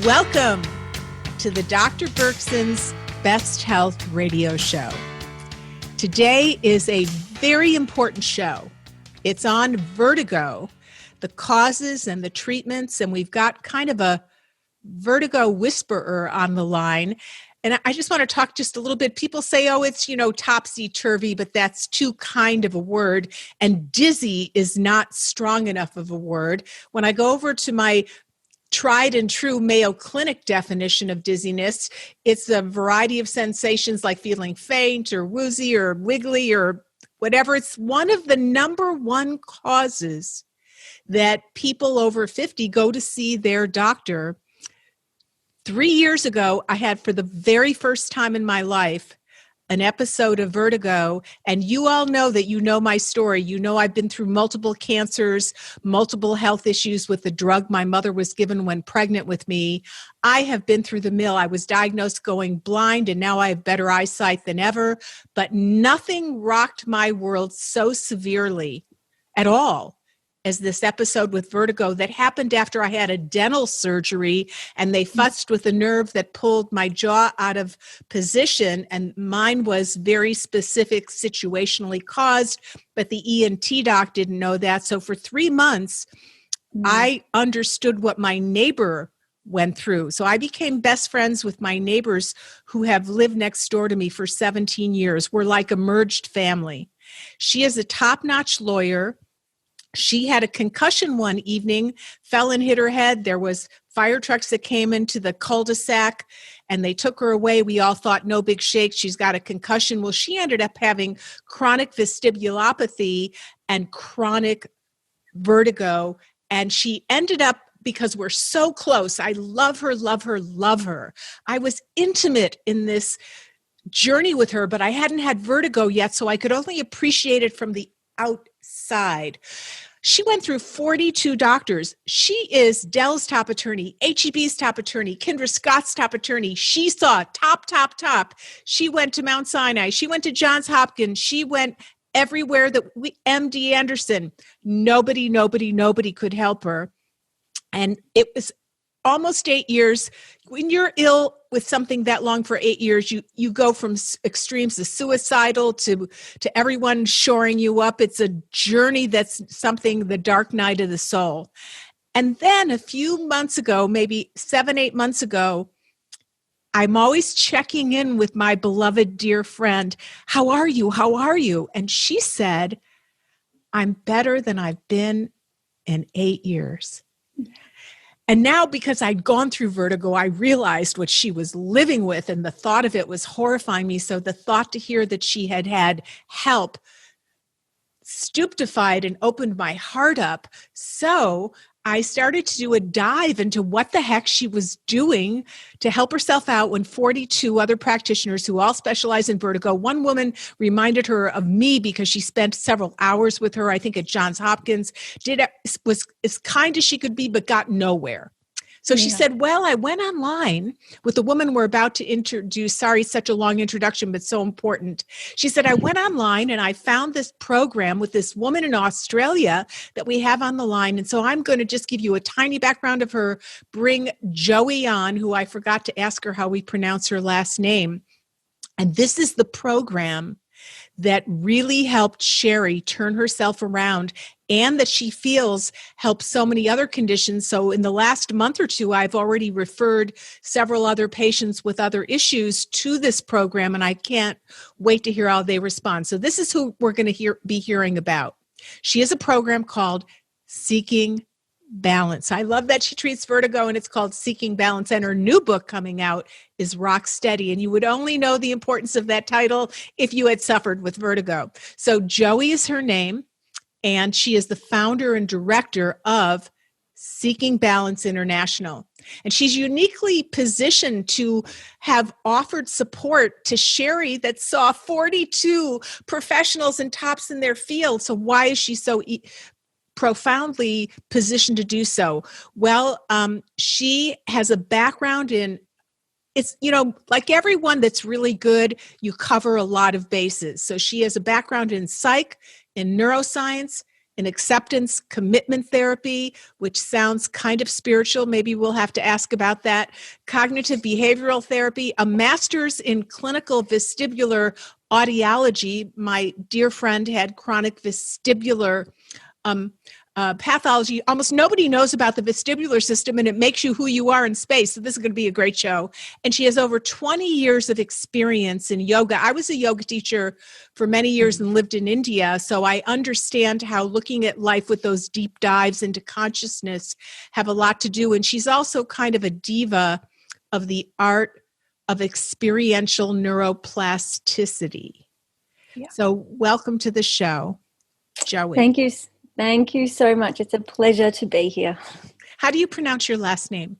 Welcome to the Dr. Berkson's Best Health Radio Show. Today is a very important show. It's on vertigo, the causes and the treatments, and we've got kind of a vertigo whisperer on the line. And I just want to talk just a little bit. People say, oh, it's, topsy-turvy, but that's too kind of a word. And dizzy is not strong enough of a word. When I go over to my tried and true Mayo Clinic definition of dizziness, it's a variety of sensations like feeling faint or woozy or wiggly or whatever. It's one of the number one causes that people over 50 go to see their doctor. 3 years ago, I had, for the very first time in my life, an episode of vertigo, and you all know that you know my story. You know I've been through multiple cancers, multiple health issues with the drug my mother was given when pregnant with me. I have been through the mill. I was diagnosed going blind, and now I have better eyesight than ever, but nothing rocked my world so severely at all as this episode with vertigo that happened after I had a dental surgery and they fussed with a nerve that pulled my jaw out of position, and mine was very specific, situationally caused, but the ENT doc didn't know that. So for 3 months, I understood what my neighbor went through. So I became best friends with my neighbors who have lived next door to me for 17 years. We're like a merged family. She is a top-notch lawyer. She had a concussion one evening, fell and hit her head. There was fire trucks that came into the cul-de-sac and they took her away. We all thought, no big shake, she's got a concussion. Well, she ended up having chronic vestibulopathy and chronic vertigo. And she ended up, because we're so close, I love her, love her, love her. I was intimate in this journey with her, but I hadn't had vertigo yet, so I could only appreciate it from the outside. She went through 42 doctors. She is Dell's top attorney, HEB's top attorney, Kendra Scott's top attorney. She saw top. She went to Mount Sinai. She went to Johns Hopkins. She went everywhere that MD Anderson. Nobody could help her. And it was almost 8 years. When you're ill with something that long for 8 years, you go from extremes to suicidal to everyone shoring you up. It's a journey that's something, the dark night of the soul. And then a few months ago, maybe 7-8 months ago, I'm always checking in with my beloved dear friend. How are you? How are you? And she said, I'm better than I've been in 8 years. And now, because I'd gone through vertigo, I realized what she was living with, and the thought of it was horrifying me. So the thought to hear that she had had help stupefied and opened my heart up. So I started to do a dive into what the heck she was doing to help herself out when 42 other practitioners who all specialize in vertigo. One woman reminded her of me because she spent several hours with her, I think at Johns Hopkins, was as kind as she could be, but got nowhere. So she said, well, I went online with the woman we're about to introduce. Sorry, such a long introduction, but so important. She said, I went online and I found this program with this woman in Australia that we have on the line. And so I'm going to just give you a tiny background of her, bring Joey on, who I forgot to ask her how we pronounce her last name. And this is the program that really helped Sherry turn herself around, and that she feels helps so many other conditions. So in the last month or two, I've already referred several other patients with other issues to this program, and I can't wait to hear how they respond. So this is who we're going to be hearing about. She has a program called Seeking Balance. I love that she treats vertigo, and it's called Seeking Balance. And her new book coming out is Rocksteady. And you would only know the importance of that title if you had suffered with vertigo. So Joey is her name, and she is the founder and director of Seeking Balance International. And she's uniquely positioned to have offered support to Sherry that saw 42 professionals and tops in their field. So why is she so profoundly positioned to do so? Well, she has a background in, it's, like everyone that's really good, you cover a lot of bases. So she has a background in psych, in neuroscience, an acceptance commitment therapy, which sounds kind of spiritual. Maybe we'll have to ask about that. Cognitive behavioral therapy, a master's in clinical vestibular audiology. My dear friend had chronic vestibular pathology. Almost nobody knows about the vestibular system, and it makes you who you are in space. So this is going to be a great show. And she has over 20 years of experience in yoga. I was a yoga teacher for many years and lived in India, so I understand how looking at life with those deep dives into consciousness have a lot to do. And she's also kind of a diva of the art of experiential neuroplasticity. Yeah. So welcome to the show, Joey. Thank you. Thank you so much. It's a pleasure to be here. How do you pronounce your last name?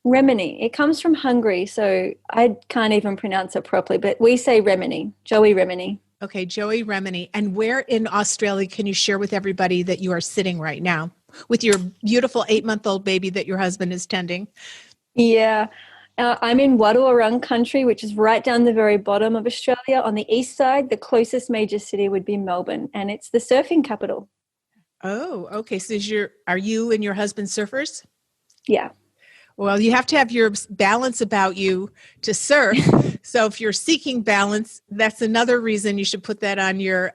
Remini. It comes from Hungary, so I can't even pronounce it properly, but we say Remini, Joey Remini. Okay, Joey Remini. And where in Australia can you share with everybody that you are sitting right now with your beautiful 8-month-old baby that your husband is tending? Yeah. I'm in Wadawurrung country, which is right down the very bottom of Australia. On the east side, the closest major city would be Melbourne, and it's the surfing capital. Oh, okay. So are you and your husband surfers? Yeah. Well, you have to have your balance about you to surf. So if you're seeking balance, that's another reason you should put that on your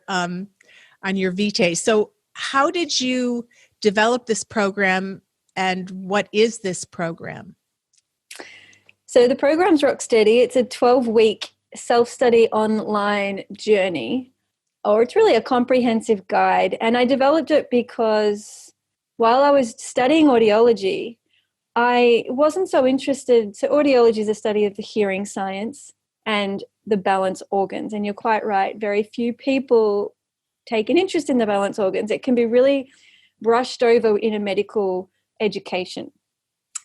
vitae. So how did you develop this program, and what is this program? So the program's Rocksteady. It's a 12-week self-study online journey. Or it's really a comprehensive guide. And I developed it because while I was studying audiology, I wasn't so interested. So audiology is a study of the hearing science and the balance organs. And you're quite right. Very few people take an interest in the balance organs. It can be really brushed over in a medical education.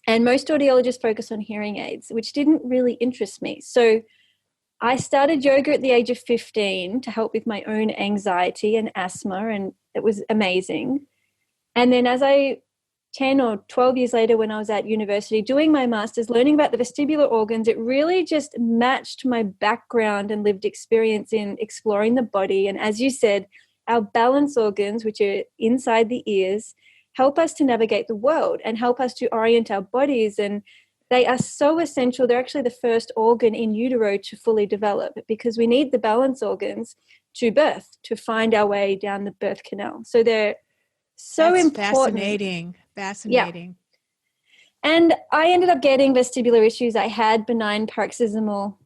And most audiologists focus on hearing aids, which didn't really interest me. So I started yoga at the age of 15 to help with my own anxiety and asthma, and it was amazing. And then 10 or 12 years later, when I was at university doing my master's, learning about the vestibular organs, it really just matched my background and lived experience in exploring the body. And as you said, our balance organs, which are inside the ears, help us to navigate the world and help us to orient our bodies, and they are so essential. They're actually the first organ in utero to fully develop, because we need the balance organs to birth, to find our way down the birth canal. So they're so important. Fascinating. Yeah. And I ended up getting vestibular issues. I had benign paroxysmal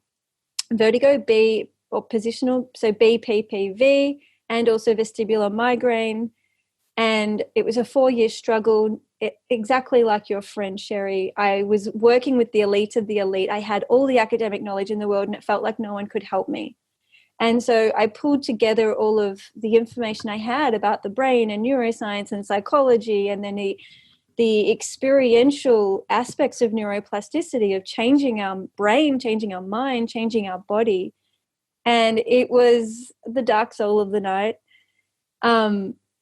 vertigo, B or positional, so BPPV, and also vestibular migraine. And it was a 4-year struggle, exactly like your friend, Sherry. I was working with the elite of the elite. I had all the academic knowledge in the world, and it felt like no one could help me. And so I pulled together all of the information I had about the brain and neuroscience and psychology, and then the experiential aspects of neuroplasticity, of changing our brain, changing our mind, changing our body. And it was the dark soul of the night.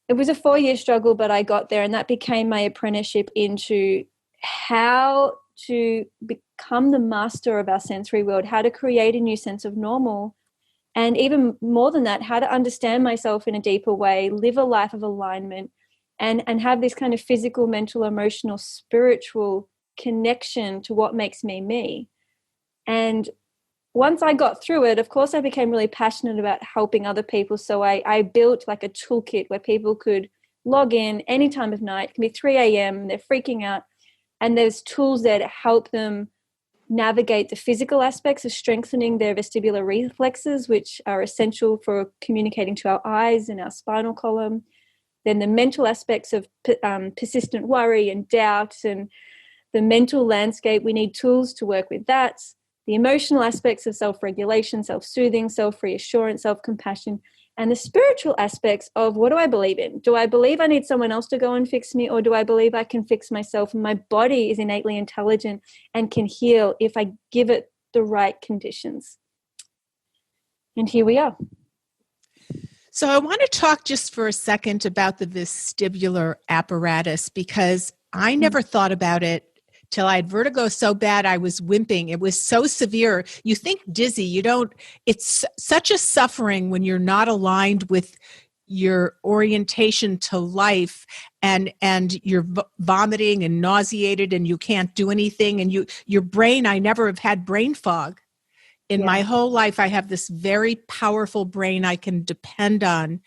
It was a 4-year struggle, but I got there, and that became my apprenticeship into how to become the master of our sensory world, how to create a new sense of normal, and even more than that, how to understand myself in a deeper way, live a life of alignment, and have this kind of physical, mental, emotional, spiritual connection to what makes me me. And once I got through it, of course, I became really passionate about helping other people. So I built like a toolkit where people could log in any time of night. It can be 3 a.m. They're freaking out. And there's tools there to help them navigate the physical aspects of strengthening their vestibular reflexes, which are essential for communicating to our eyes and our spinal column. Then the mental aspects of persistent worry and doubt, and the mental landscape. We need tools to work with that. The emotional aspects of self-regulation, self-soothing, self-reassurance, self-compassion, and the spiritual aspects of, what do I believe in? Do I believe I need someone else to go and fix me, or do I believe I can fix myself and my body is innately intelligent and can heal if I give it the right conditions? And here we are. So I want to talk just for a second about the vestibular apparatus, because I never thought about it till I had vertigo so bad I was wimping. It was so severe. You think dizzy, it's such a suffering when you're not aligned with your orientation to life, and you're vomiting and nauseated and you can't do anything, and your brain, I never have had brain fog. In my whole life, I have this very powerful brain I can depend on.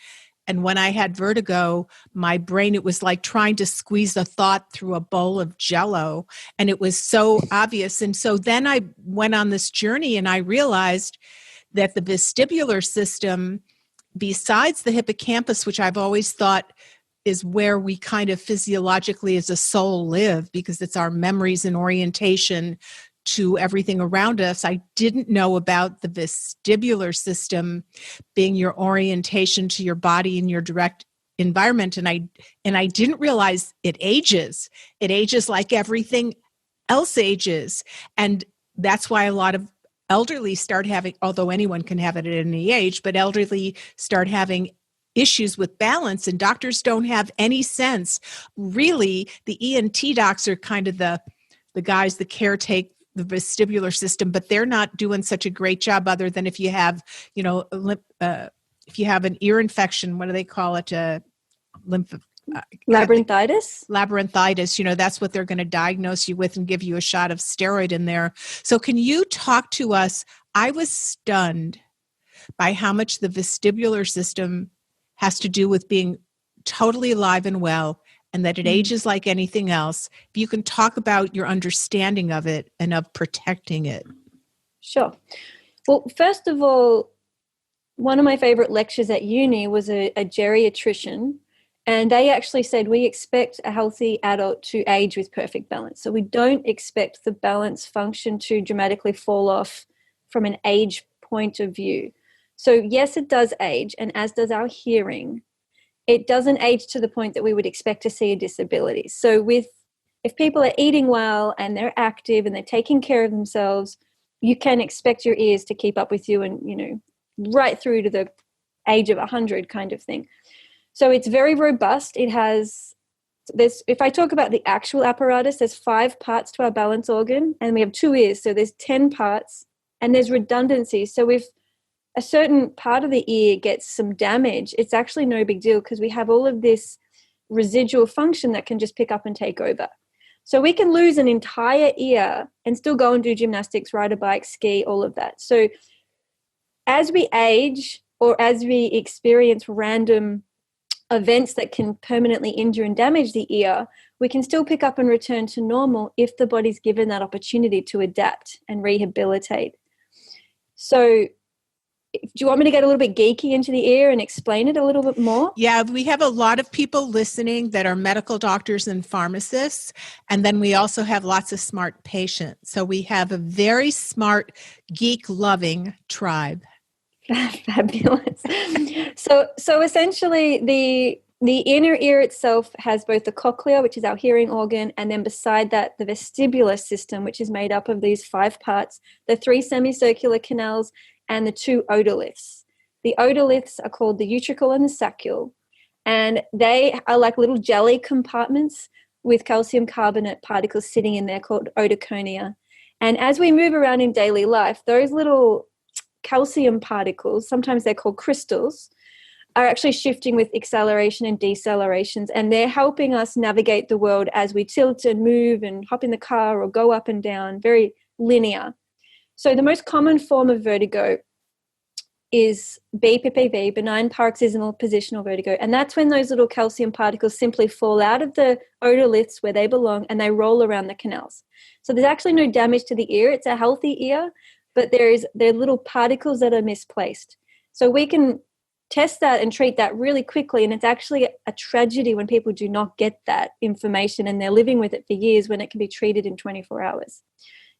And when I had vertigo, my brain, it was like trying to squeeze a thought through a bowl of Jell-O. And it was so obvious. And so then I went on this journey and I realized that the vestibular system, besides the hippocampus, which I've always thought is where we kind of physiologically as a soul live, because it's our memories and orientation to everything around us, I didn't know about the vestibular system being your orientation to your body and your direct environment. And I didn't realize it ages. It ages like everything else ages. And that's why a lot of elderly start having, although anyone can have it at any age, but elderly start having issues with balance, and doctors don't have any sense. Really, the ENT docs are kind of the guys that caretake the vestibular system, but they're not doing such a great job, other than if you have, if you have an ear infection, what do they call it? Labyrinthitis? Labyrinthitis, that's what they're going to diagnose you with and give you a shot of steroid in there. So can you talk to us? I was stunned by how much the vestibular system has to do with being totally alive and well, and that it ages like anything else. If you can talk about your understanding of it and of protecting it. Sure. Well, first of all, one of my favorite lectures at uni was a geriatrician, and they actually said we expect a healthy adult to age with perfect balance. So we don't expect the balance function to dramatically fall off from an age point of view. So yes, it does age, and as does our hearing. It doesn't age to the point that we would expect to see a disability. So if people are eating well and they're active and they're taking care of themselves, you can expect your ears to keep up with you and, right through to the age of 100 kind of thing. So it's very robust. If I talk about the actual apparatus, there's 5 parts to our balance organ, and we have 2 ears. So there's 10 parts, and there's redundancy. So if a certain part of the ear gets some damage, it's actually no big deal, because we have all of this residual function that can just pick up and take over. So we can lose an entire ear and still go and do gymnastics, ride a bike, ski, all of that. So as we age, or as we experience random events that can permanently injure and damage the ear, we can still pick up and return to normal if the body's given that opportunity to adapt and rehabilitate. So do you want me to get a little bit geeky into the ear and explain it a little bit more? Yeah, we have a lot of people listening that are medical doctors and pharmacists, and then we also have lots of smart patients. So we have a very smart, geek-loving tribe. Fabulous. So essentially, the inner ear itself has both the cochlea, which is our hearing organ, and then beside that, the vestibular system, which is made up of these 5 parts, the 3 semicircular canals, and the 2 otoliths. The otoliths are called the utricle and the saccule, and they are like little jelly compartments with calcium carbonate particles sitting in there called otoconia. And as we move around in daily life, those little calcium particles, sometimes they're called crystals, are actually shifting with acceleration and decelerations, and they're helping us navigate the world as we tilt and move and hop in the car or go up and down, very linear. So the most common form of vertigo is BPPV, benign paroxysmal positional vertigo, and that's when those little calcium particles simply fall out of the otoliths where they belong and they roll around the canals. So there's actually no damage to the ear. It's a healthy ear, but there are little particles that are misplaced. So we can test that and treat that really quickly, and it's actually a tragedy when people do not get that information and they're living with it for years when it can be treated in 24 hours.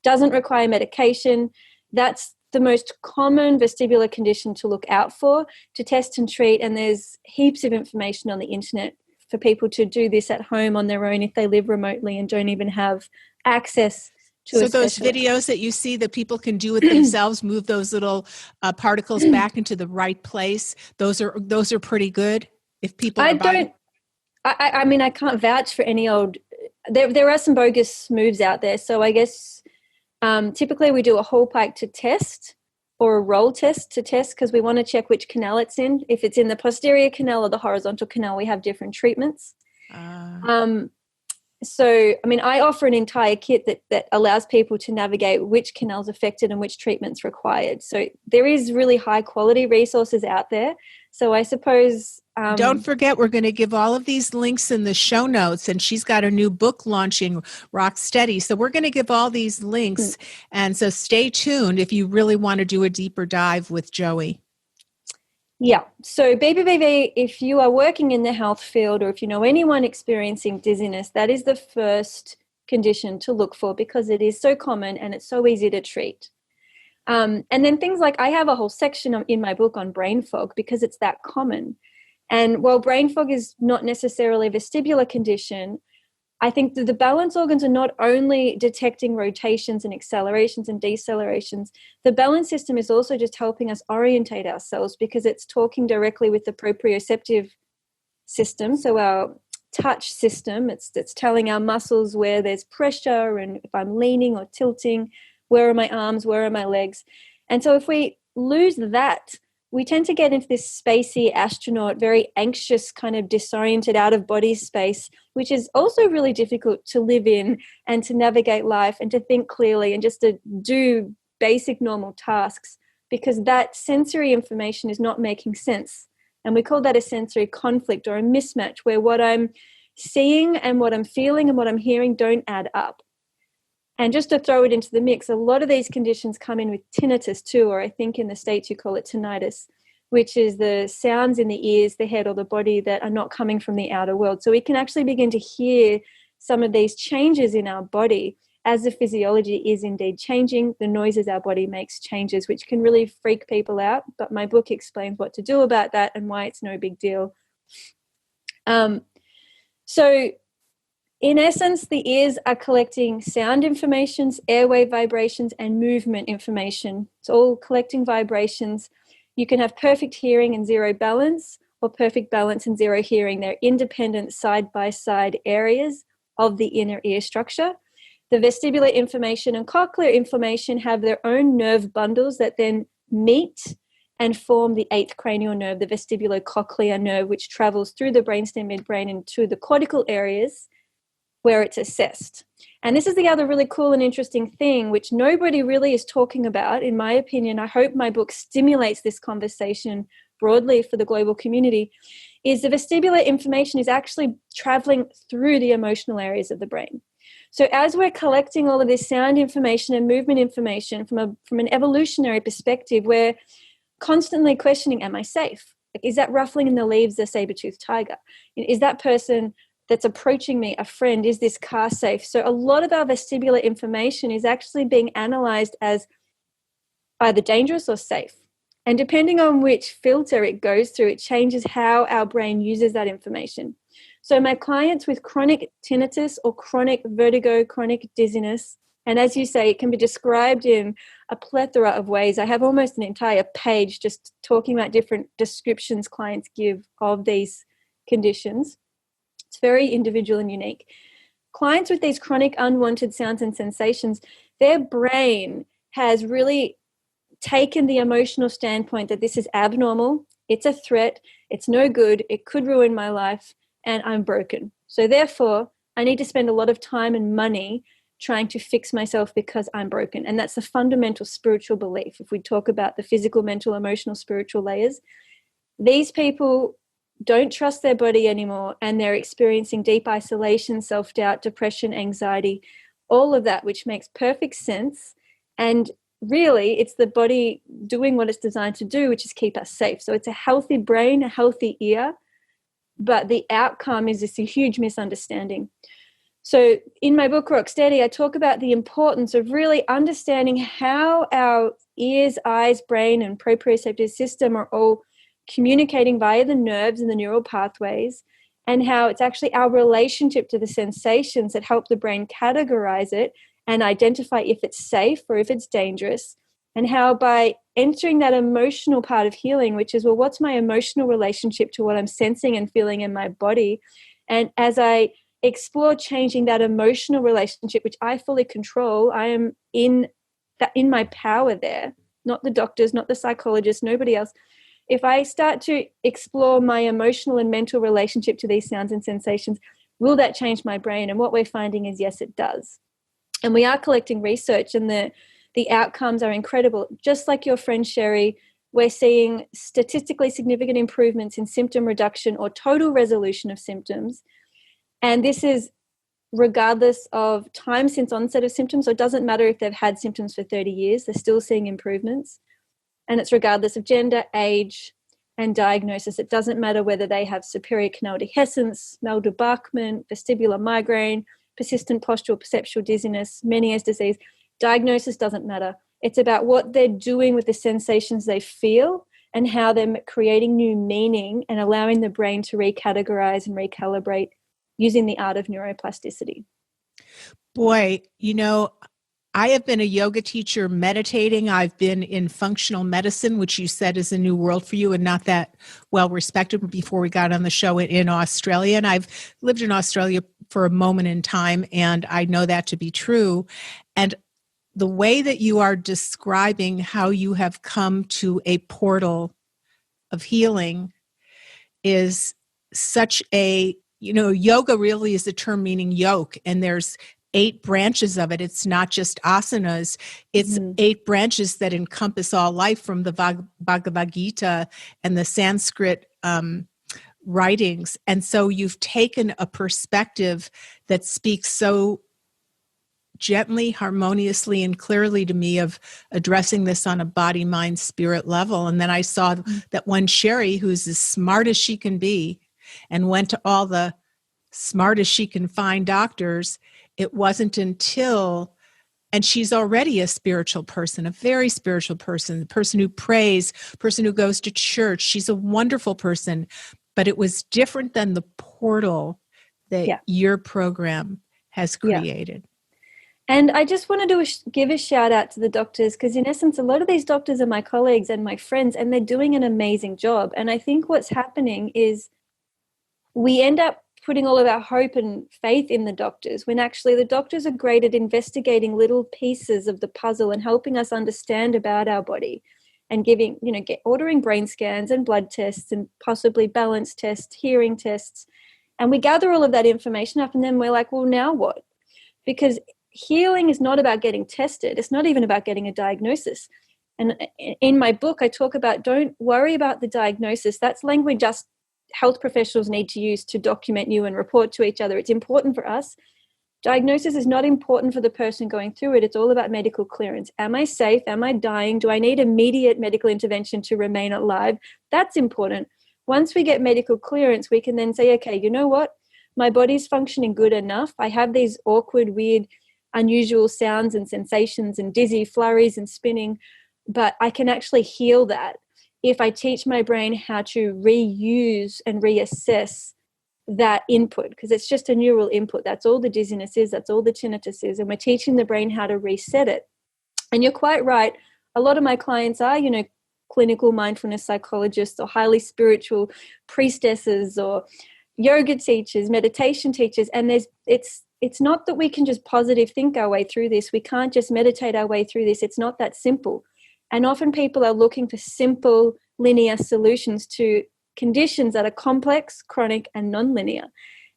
Doesn't require medication. That's the most common vestibular condition to look out for, to test and treat, and there's heaps of information on the internet for people to do this at home on their own if they live remotely and don't even have access to So those videos that you see that people can do it themselves, move those little particles back into the right place, those are pretty good if people are buying. I mean, I can't vouch for any old, there are some bogus moves out there, so I guess typically we do a whole pike to test, or a roll test to test, because we want to check which canal it's in. If it's in the posterior canal or the horizontal canal, we have different treatments. So, I mean, I offer an entire kit that allows people to navigate which canal's affected and which treatment's required. So there is really high quality resources out there. So I suppose... Don't forget, we're going to give all of these links in the show notes, and she's got a new book launching, Rocksteady. So we're going to give all these links. And so stay tuned if you really want to do a deeper dive with Joey. Yeah. So BBVV, if you are working in the health field or if you know anyone experiencing dizziness, that is the first condition to look for because it is so common and it's so easy to treat. And then things like, I have a whole section in my book on brain fog because it's that common. And while brain fog is not necessarily a vestibular condition, I think that the balance organs are not only detecting rotations and accelerations and decelerations. The balance system is also just helping us orientate ourselves because it's talking directly with the proprioceptive system. So our touch system, it's telling our muscles where there's pressure and if I'm leaning or tilting, where are my arms, where are my legs. And so if we lose that, we tend to get into this spacey astronaut, very anxious, kind of disoriented, out-of-body space, which is also really difficult to live in and to navigate life and to think clearly and just to do basic normal tasks because that sensory information is not making sense. And we call that a sensory conflict or a mismatch where what I'm seeing and what I'm feeling and what I'm hearing don't add up. And just to throw it into the mix, a lot of these conditions come in with tinnitus too, or I think in the States you call it tinnitus, which is the sounds in the ears, the head or the body that are not coming from the outer world. So we can actually begin to hear some of these changes in our body as the physiology is indeed changing. The noises our body makes changes, which can really freak people out. But my book explains what to do about that and why it's no big deal. So in essence, the ears are collecting sound informations, airway vibrations, and movement information. It's all collecting vibrations. You can have perfect hearing and zero balance, or perfect balance and zero hearing. They're independent side-by-side areas of the inner ear structure. The vestibular inflammation and cochlear inflammation have their own nerve bundles that then meet and form the eighth cranial nerve, the vestibulocochlear nerve, which travels through the brainstem midbrain into the cortical areas where it's assessed. And this is the other really cool and interesting thing, which nobody really is talking about, in my opinion. I hope my book stimulates this conversation broadly for the global community, is the vestibular information is actually traveling through the emotional areas of the brain. So as we're collecting all of this sound information and movement information from an evolutionary perspective, we're constantly questioning, am I safe? Like, is that ruffling in the leaves a saber-toothed tiger? Is that person that's approaching me a friend? Is this car safe? So a lot of our vestibular information is actually being analyzed as either dangerous or safe. And depending on which filter it goes through, it changes how our brain uses that information. So my clients with chronic tinnitus or chronic vertigo, chronic dizziness, and as you say, it can be described in a plethora of ways. I have almost an entire page just talking about different descriptions clients give of these conditions. It's very individual and unique. Clients with these chronic unwanted sounds and sensations, their brain has really taken the emotional standpoint that this is abnormal, it's a threat, it's no good, it could ruin my life, and I'm broken. So therefore, I need to spend a lot of time and money trying to fix myself because I'm broken. And that's a fundamental spiritual belief. If we talk about the physical, mental, emotional, spiritual layers, these people don't trust their body anymore, and they're experiencing deep isolation, self-doubt, depression, anxiety, all of that, which makes perfect sense. And really, it's the body doing what it's designed to do, which is keep us safe. So it's a healthy brain, a healthy ear, but the outcome is this huge misunderstanding. So in my book, Rocksteady, I talk about the importance of really understanding how our ears, eyes, brain, and proprioceptive system are all communicating via the nerves and the neural pathways, and how it's actually our relationship to the sensations that help the brain categorize it and identify if it's safe or if it's dangerous, and how by entering that emotional part of healing, which is, well, what's my emotional relationship to what I'm sensing and feeling in my body? And as I explore changing that emotional relationship, which I fully control, I am in my power there. not the doctors, not the psychologists, nobody else. If I start to explore my emotional and mental relationship to these sounds and sensations, will that change my brain? And what we're finding is, yes, it does. And we are collecting research, and the outcomes are incredible. Just like your friend Sherry, we're seeing statistically significant improvements in symptom reduction or total resolution of symptoms. And this is regardless of time since onset of symptoms. So it doesn't matter if they've had symptoms for 30 years, they're still seeing improvements. And it's regardless of gender, age, and diagnosis. It doesn't matter whether they have superior canal dehiscence, Melder-Bachman, vestibular migraine, persistent postural perceptual dizziness, Meniere's disease. Diagnosis doesn't matter. It's about what they're doing with the sensations they feel and how they're creating new meaning and allowing the brain to recategorize and recalibrate using the art of neuroplasticity. Boy, I have been a yoga teacher meditating. I've been in functional medicine, which you said is a new world for you and not that well respected before we got on the show in Australia. And I've lived in Australia for a moment in time, and I know that to be true. And the way that you are describing how you have come to a portal of healing is such a, yoga really is a term meaning yoke, and there's 8 branches of it. It's not just asanas. It's 8 branches that encompass all life, from the Bhagavad Gita and the Sanskrit writings. And so you've taken a perspective that speaks so gently, harmoniously, and clearly to me of addressing this on a body, mind, spirit level. And then I saw that one Sherry, who's as smart as she can be and went to all the smartest she can find doctors, it wasn't until, and she's already a spiritual person, a very spiritual person, a person who prays, person who goes to church. She's a wonderful person, but it was different than the portal that your program has created. And I just wanted to give a shout out to the doctors, because in essence, a lot of these doctors are my colleagues and my friends, and they're doing an amazing job. And I think what's happening is we end up putting all of our hope and faith in the doctors, when actually the doctors are great at investigating little pieces of the puzzle and helping us understand about our body, and giving, ordering brain scans and blood tests and possibly balance tests, hearing tests. And we gather all of that information up, and then we're like, well, now what? Because healing is not about getting tested. It's not even about getting a diagnosis. And in my book, I talk about, don't worry about the diagnosis. That's language just health professionals need to use to document you and report to each other. It's important for us. Diagnosis is not important for the person going through it. It's all about medical clearance. Am I safe? Am I dying? Do I need immediate medical intervention to remain alive? That's important. Once we get medical clearance, we can then say, okay, you know what? My body's functioning good enough. I have these awkward, weird, unusual sounds and sensations and dizzy flurries and spinning, but I can actually heal that if I teach my brain how to reuse and reassess that input, because it's just a neural input. That's all the dizziness is. That's all the tinnitus is. And we're teaching the brain how to reset it. And you're quite right. A lot of my clients are, clinical mindfulness psychologists or highly spiritual priestesses or yoga teachers, meditation teachers. And it's not that we can just positive think our way through this. We can't just meditate our way through this. It's not that simple. And often people are looking for simple, linear solutions to conditions that are complex, chronic, and nonlinear.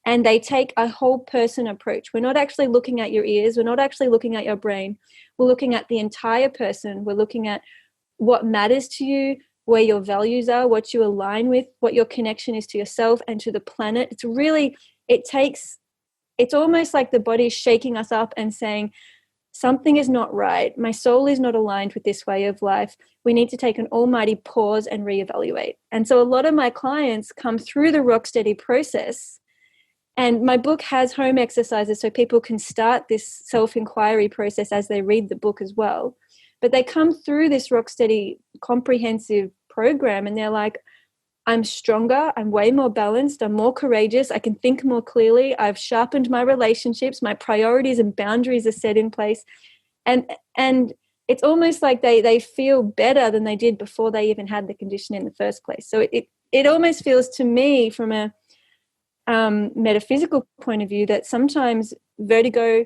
And they take a whole person approach. We're not actually looking at your ears. We're not actually looking at your brain. We're looking at the entire person. We're looking at what matters to you, where your values are, what you align with, what your connection is to yourself and to the planet. It's almost like the body is shaking us up and saying, something is not right. My soul is not aligned with this way of life. We need to take an almighty pause and reevaluate. And so a lot of my clients come through the Rocksteady process, and my book has home exercises so people can start this self-inquiry process as they read the book as well. But they come through this Rocksteady comprehensive program and they're like, I'm stronger, I'm way more balanced, I'm more courageous, I can think more clearly, I've sharpened my relationships, my priorities and boundaries are set in place. And it's almost like they feel better than they did before they even had the condition in the first place. So it almost feels to me from a metaphysical point of view that sometimes vertigo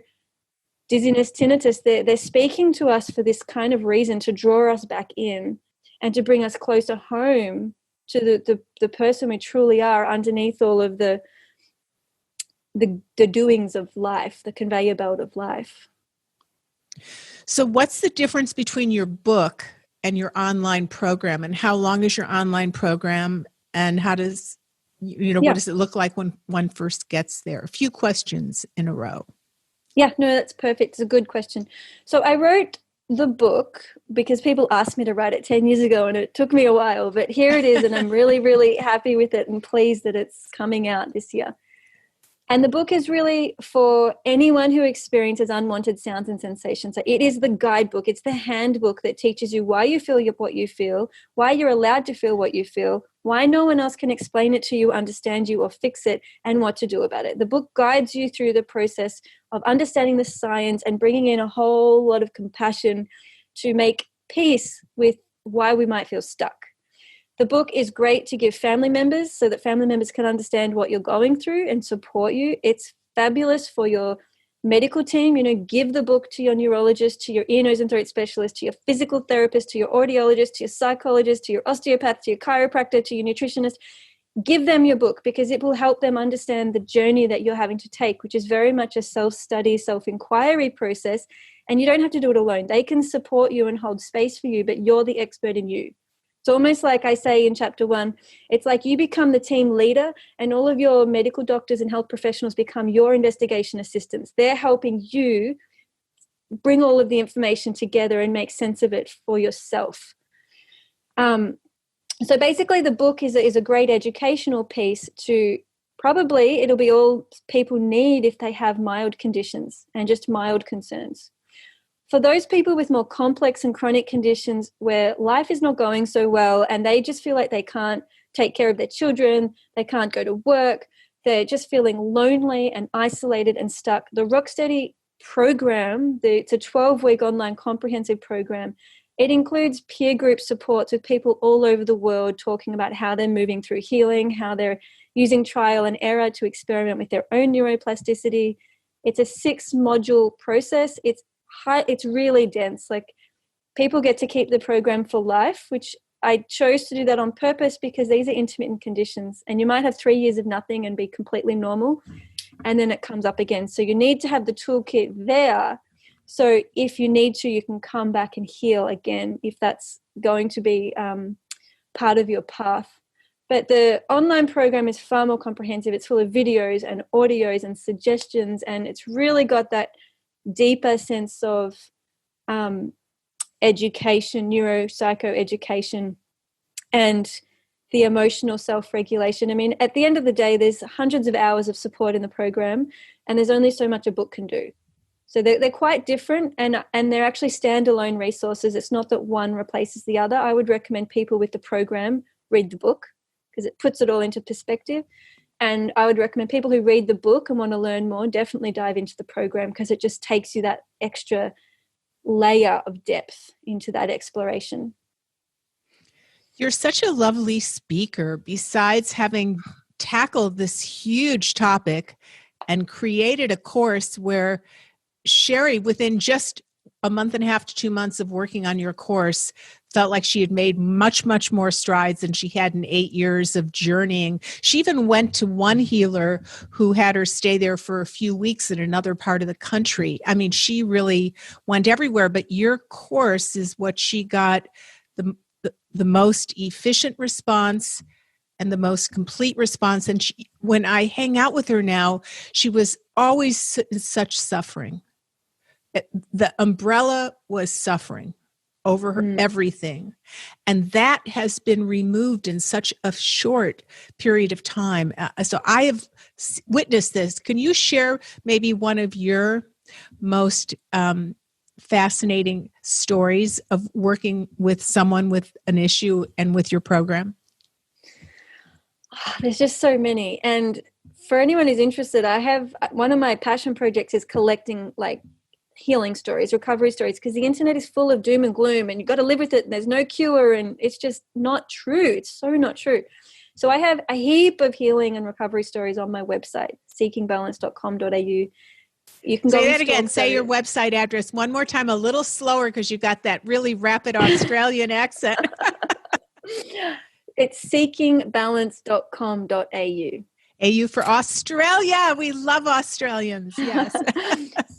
dizziness, tinnitus, they're speaking to us for this kind of reason, to draw us back in and to bring us closer home to the person we truly are underneath all of the doings of life, the conveyor belt of life. So what's the difference between your book and your online program, and how long is your online program, and how does, what does it look like when one first gets there? A few questions in a row. Yeah, no, that's perfect. It's a good question. So I wrote the book because people asked me to write it 10 years ago and it took me a while, but here it is, and I'm really, really happy with it and pleased that it's coming out this year. And the book is really for anyone who experiences unwanted sounds and sensations. So it is the guidebook. It's the handbook that teaches you why you feel what you feel, why you're allowed to feel what you feel, why no one else can explain it to you, understand you, or fix it, and what to do about it. The book guides you through the process of understanding the science and bringing in a whole lot of compassion to make peace with why we might feel stuck. The book is great to give family members so that family members can understand what you're going through and support you. It's fabulous for your medical team. Give the book to your neurologist, to your ear, nose, and throat specialist, to your physical therapist, to your audiologist, to your psychologist, to your osteopath, to your chiropractor, to your nutritionist. Give them your book because it will help them understand the journey that you're having to take, which is very much a self-study, self-inquiry process. And you don't have to do it alone. They can support you and hold space for you, but you're the expert in you. It's almost like I say in chapter 1, it's like you become the team leader and all of your medical doctors and health professionals become your investigation assistants. They're helping you bring all of the information together and make sense of it for yourself. So basically the book is a great educational piece to probably, it'll be all people need if they have mild conditions and just mild concerns. For those people with more complex and chronic conditions where life is not going so well and they just feel like they can't take care of their children, they can't go to work, they're just feeling lonely and isolated and stuck, the Rocksteady program, it's a 12-week online comprehensive program. It includes peer group supports with people all over the world talking about how they're moving through healing, how they're using trial and error to experiment with their own neuroplasticity. It's a 6-module process. It's really dense. Like, people get to keep the program for life, which I chose to do that on purpose because these are intermittent conditions and you might have 3 years of nothing and be completely normal and then it comes up again. So you need to have the toolkit there. So if you need to, you can come back and heal again if that's going to be part of your path. But the online program is far more comprehensive. It's full of videos and audios and suggestions, and it's really got that deeper sense of education, neuropsychoeducation, and the emotional self-regulation. I mean, at the end of the day, there's hundreds of hours of support in the program, and there's only so much a book can do. So they're quite different, and they're actually standalone resources. It's not that one replaces the other. I would recommend people with the program read the book because it puts it all into perspective. And I would recommend people who read the book and want to learn more definitely dive into the program because it just takes you that extra layer of depth into that exploration. You're such a lovely speaker. Besides having tackled this huge topic and created a course where Sherry, within just a month and a half to 2 months of working on your course, felt like she had made much, much more strides than she had in 8 years of journeying. She even went to one healer who had her stay there for a few weeks in another part of the country. I mean, she really went everywhere, but your course is what she got the most efficient response and the most complete response. And when I hang out with her now, she was always in such suffering. The umbrella was suffering over her everything. And that has been removed in such a short period of time. So I have witnessed this. Can you share maybe one of your most fascinating stories of working with someone with an issue and with your program? There's just so many. And for anyone who's interested, I have one of my passion projects is collecting like healing stories, recovery stories, because the internet is full of doom and gloom and you've got to live with it and there's no cure and it's just not true. It's so not true. So I have a heap of healing and recovery stories on my website, seekingbalance.com.au. You can go Say and that again. stalk Say your those. website address one more time, a little slower because you've got that really rapid Australian accent. It's seekingbalance.com.au. AU for Australia. We love Australians. Yes.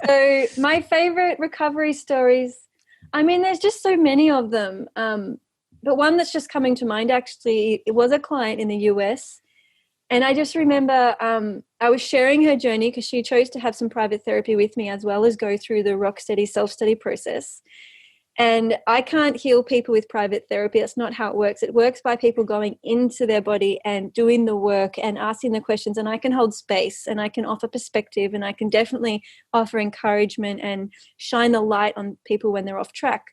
So my favorite recovery stories, I mean, there's just so many of them. But one that's just coming to mind, actually, it was a client in the US. And I just remember I was sharing her journey because she chose to have some private therapy with me as well as go through the Rocksteady self-study process. And I can't heal people with private therapy. That's not how it works. It works by people going into their body and doing the work and asking the questions. And I can hold space and I can offer perspective and I can definitely offer encouragement and shine the light on people when they're off track.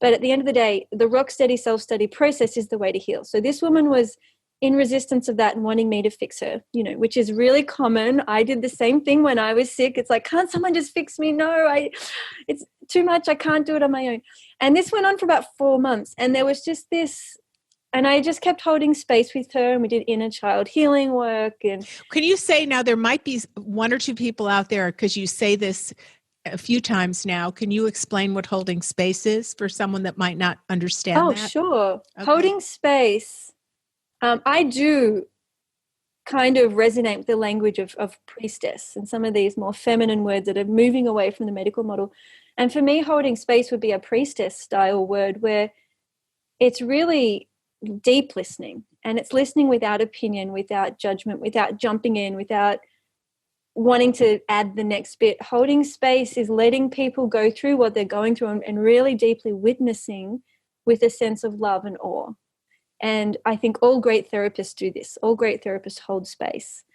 But at the end of the day, the Rocksteady self-study process is the way to heal. So this woman was in resistance of that and wanting me to fix her, which is really common. I did the same thing when I was sick. It's like, can't someone just fix me? No, it's too much. I can't do it on my own. And this went on for about 4 months. And there was just this, and I just kept holding space with her and we did inner child healing work. And can you say now, there might be one or two people out there because you say this a few times now. Can you explain what holding space is for someone that might not understand that? Sure. Okay. Holding space. I do kind of resonate with the language of priestess and some of these more feminine words that are moving away from the medical model. And for me, holding space would be a priestess style word where it's really deep listening, and it's listening without opinion, without judgment, without jumping in, without wanting to add the next bit. Holding space is letting people go through what they're going through and really deeply witnessing with a sense of love and awe. And I think all great therapists do this. All great therapists hold space.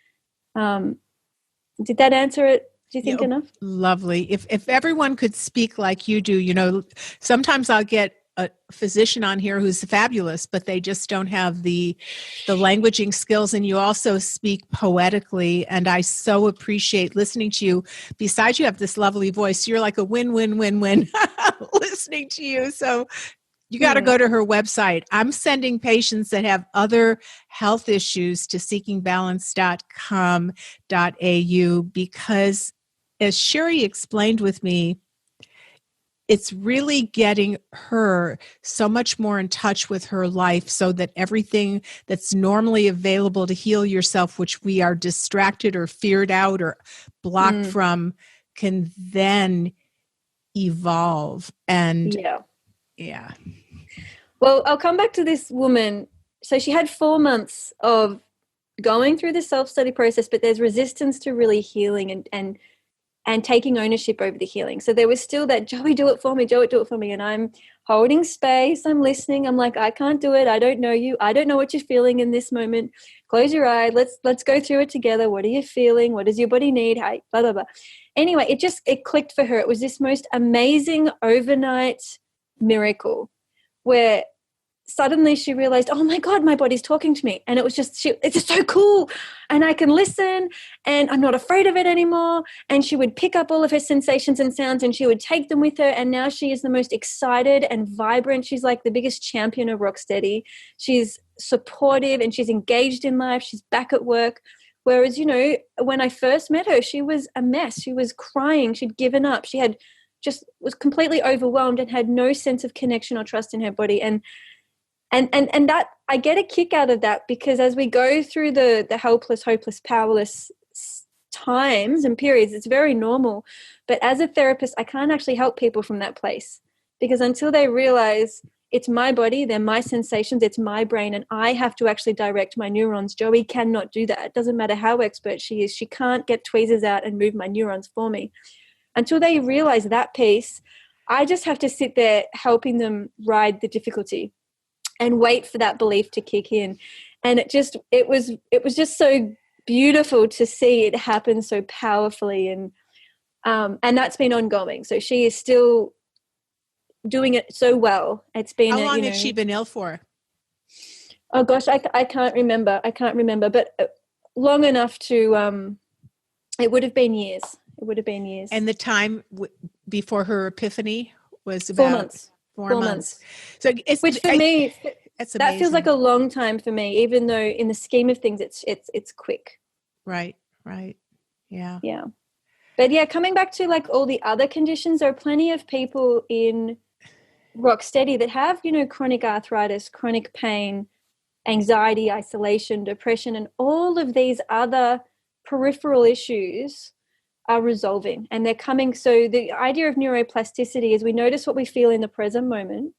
Did that answer it, do you think, enough? Lovely. If everyone could speak like you do, sometimes I'll get a physician on here who's fabulous, but they just don't have the languaging skills. And you also speak poetically. And I so appreciate listening to you. Besides, you have this lovely voice. You're like a win-win-win-win listening to you. So you got to go to her website. I'm sending patients that have other health issues to seekingbalance.com.au because, as Sherry explained with me, it's really getting her so much more in touch with her life so that everything that's normally available to heal yourself, which we are distracted or feared out or blocked from, can then evolve. And yeah. Well, I'll come back to this woman. So she had 4 months of going through the self-study process, but there's resistance to really healing and taking ownership over the healing. So there was still that, Joey, do it for me, Joey, do it for me. And I'm holding space, I'm listening. I'm like, I can't do it. I don't know you. I don't know what you're feeling in this moment. Close your eye. Let's go through it together. What are you feeling? What does your body need? Hey, blah, blah, blah. Anyway, it clicked for her. It was this most amazing overnight miracle where suddenly she realized, oh my God, my body's talking to me. And it was just, it's just so cool. And I can listen and I'm not afraid of it anymore. And she would pick up all of her sensations and sounds and she would take them with her. And now she is the most excited and vibrant. She's like the biggest champion of Rocksteady. She's supportive and she's engaged in life. She's back at work. Whereas, when I first met her, she was a mess. She was crying. She'd given up. She was completely overwhelmed and had no sense of connection or trust in her body. And that I get a kick out of that because as we go through the helpless, hopeless, powerless times and periods, it's very normal. But as a therapist, I can't actually help people from that place because until they realize it's my body, they're my sensations, it's my brain, and I have to actually direct my neurons. Joey cannot do that. It doesn't matter how expert she is. She can't get tweezers out and move my neurons for me. Until they realize that piece, I just have to sit there helping them ride the difficulty and wait for that belief to kick in. And it was just so beautiful to see it happen so powerfully. And that's been ongoing. So she is still doing it so well. It's been how long has she been ill for? Oh gosh, I can't remember. But long enough to, it would have been years. And the time before her epiphany was about 4 months. 4 months. So which for me, that's that feels like a long time for me, even though in the scheme of things, it's quick. Right. Yeah. But yeah, coming back to like all the other conditions, there are plenty of people in Rocksteady that have, chronic arthritis, chronic pain, anxiety, isolation, depression, and all of these other peripheral issues are resolving, and they're coming. So the idea of neuroplasticity is we notice what we feel in the present moment.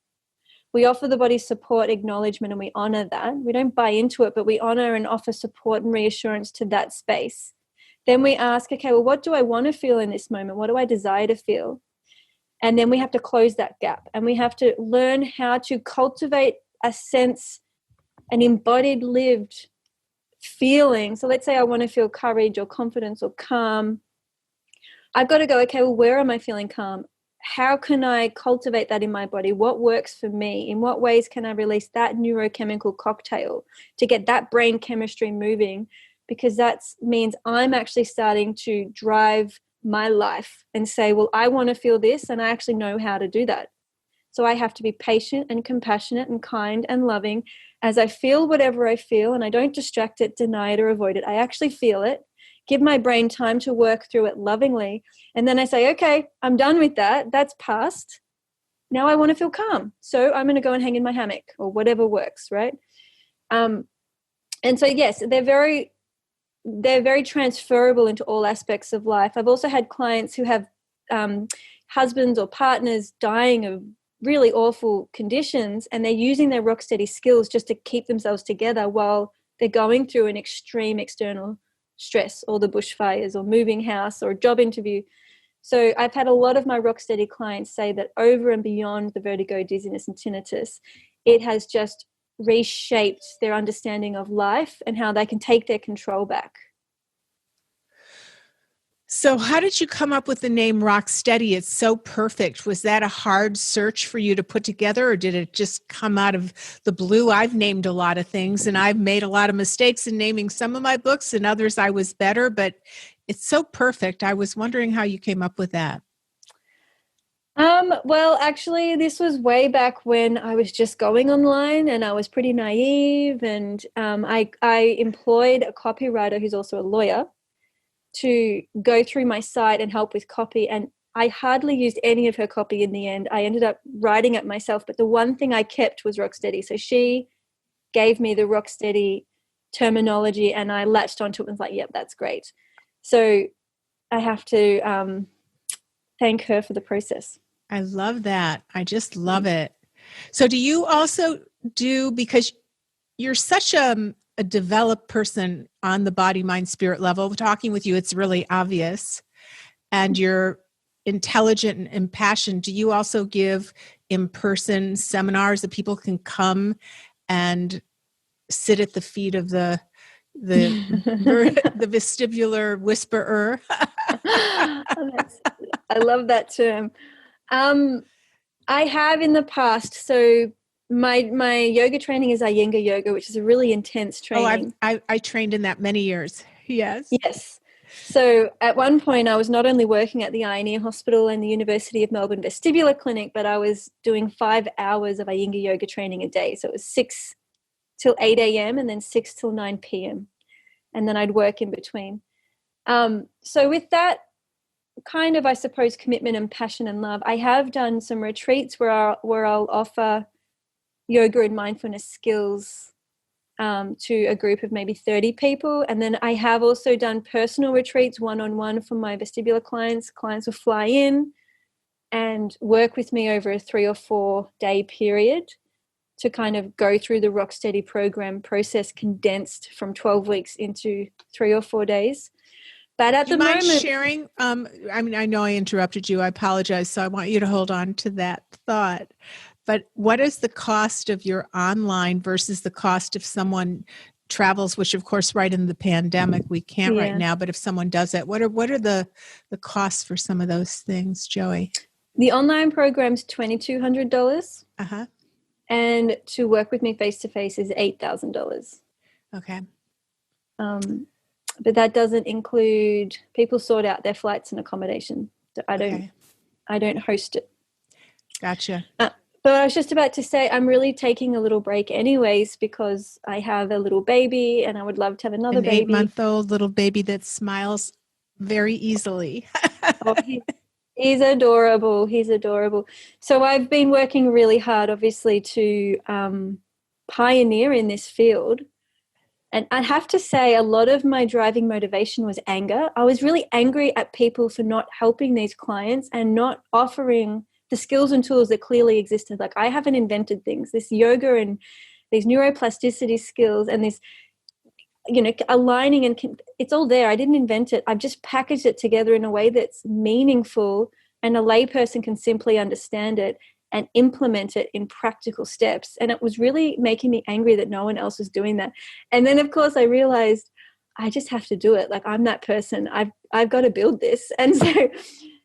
We offer the body support, acknowledgement, and we honor that. We don't buy into it, but we honor and offer support and reassurance to that space. Then we ask, okay, well, what do I want to feel in this moment? What do I desire to feel? And then we have to close that gap, and we have to learn how to cultivate a sense, an embodied, lived feeling. So let's say I want to feel courage or confidence or calm. I've got to go, okay, well, where am I feeling calm? How can I cultivate that in my body? What works for me? In what ways can I release that neurochemical cocktail to get that brain chemistry moving? Because that means I'm actually starting to drive my life and say, well, I want to feel this, and I actually know how to do that. So I have to be patient and compassionate and kind and loving as I feel whatever I feel, and I don't distract it, deny it, or avoid it. I actually feel it. Give my brain time to work through it lovingly. And then I say, okay, I'm done with that. That's past. Now I want to feel calm. So I'm going to go and hang in my hammock or whatever works, right? And so, yes, they're very transferable into all aspects of life. I've also had clients who have husbands or partners dying of really awful conditions, and they're using their Rocksteady skills just to keep themselves together while they're going through an extreme external stress, or the bushfires, or moving house, or a job interview. So I've had a lot of my Rocksteady clients say that over and beyond the vertigo, dizziness, and tinnitus, it has just reshaped their understanding of life and how they can take their control back. So how did you come up with the name Rocksteady? It's so perfect. Was that a hard search for you to put together, or did it just come out of the blue? I've named a lot of things, and I've made a lot of mistakes in naming some of my books, and others I was better, but it's so perfect. I was wondering how you came up with that. Well, actually, this was way back when I was just going online, and I was pretty naive, and I employed a copywriter who's also a lawyer to go through my site and help with copy, and I hardly used any of her copy in the end. I ended up writing it myself, but the one thing I kept was Rocksteady. So she gave me the Rocksteady terminology, and I latched onto it and was like, yep, that's great. So I have to thank her for the process. I love that. I just love it. So do you also because you're such a developed person on the body, mind, spirit level, talking with you, it's really obvious, and you're intelligent and impassioned. Do you also give in-person seminars that people can come and sit at the feet of the vestibular whisperer? I love that term. I have in the past. So my yoga training is Iyengar yoga, which is a really intense training. Oh, I trained in that many years. Yes. Yes. So at one point, I was not only working at the Ioneer Hospital and the University of Melbourne Vestibular Clinic, but I was doing 5 hours of Iyengar yoga training a day. So it was 6 till 8 a.m. and then 6 till 9 p.m. And then I'd work in between. So with that kind of, I suppose, commitment and passion and love, I have done some retreats where I'll offer yoga and mindfulness skills to a group of maybe 30 people. And then I have also done personal retreats one-on-one for my vestibular clients. Clients will fly in and work with me over a 3 or 4 day period to kind of go through the Rocksteady program process, condensed from 12 weeks into 3 or 4 days. But at the moment, sharing, I know I interrupted you. I apologize. So I want you to hold on to that thought. But what is the cost of your online versus the cost if someone travels, which of course, right in the pandemic, we can't right now, but if someone does it, what are the costs for some of those things, Joey? The online program's $2,200. Uh-huh. And to work with me face-to-face is $8,000. Okay. But that doesn't include, people sort out their flights and accommodation. So I don't host it. Gotcha. But I was just about to say, I'm really taking a little break anyways, because I have a little baby and I would love to have another baby. An 8-month-old little baby that smiles very easily. Oh, he's adorable. He's adorable. So I've been working really hard, obviously, to pioneer in this field. And I have to say, a lot of my driving motivation was anger. I was really angry at people for not helping these clients and not offering the skills and tools that clearly existed. Like, I haven't invented things. This yoga and these neuroplasticity skills and this, aligning, and it's all there. I didn't invent it. I've just packaged it together in a way that's meaningful and a layperson can simply understand it and implement it in practical steps. And it was really making me angry that no one else was doing that. And then, of course, I realized I just have to do it. Like, I'm that person. I've got to build this. And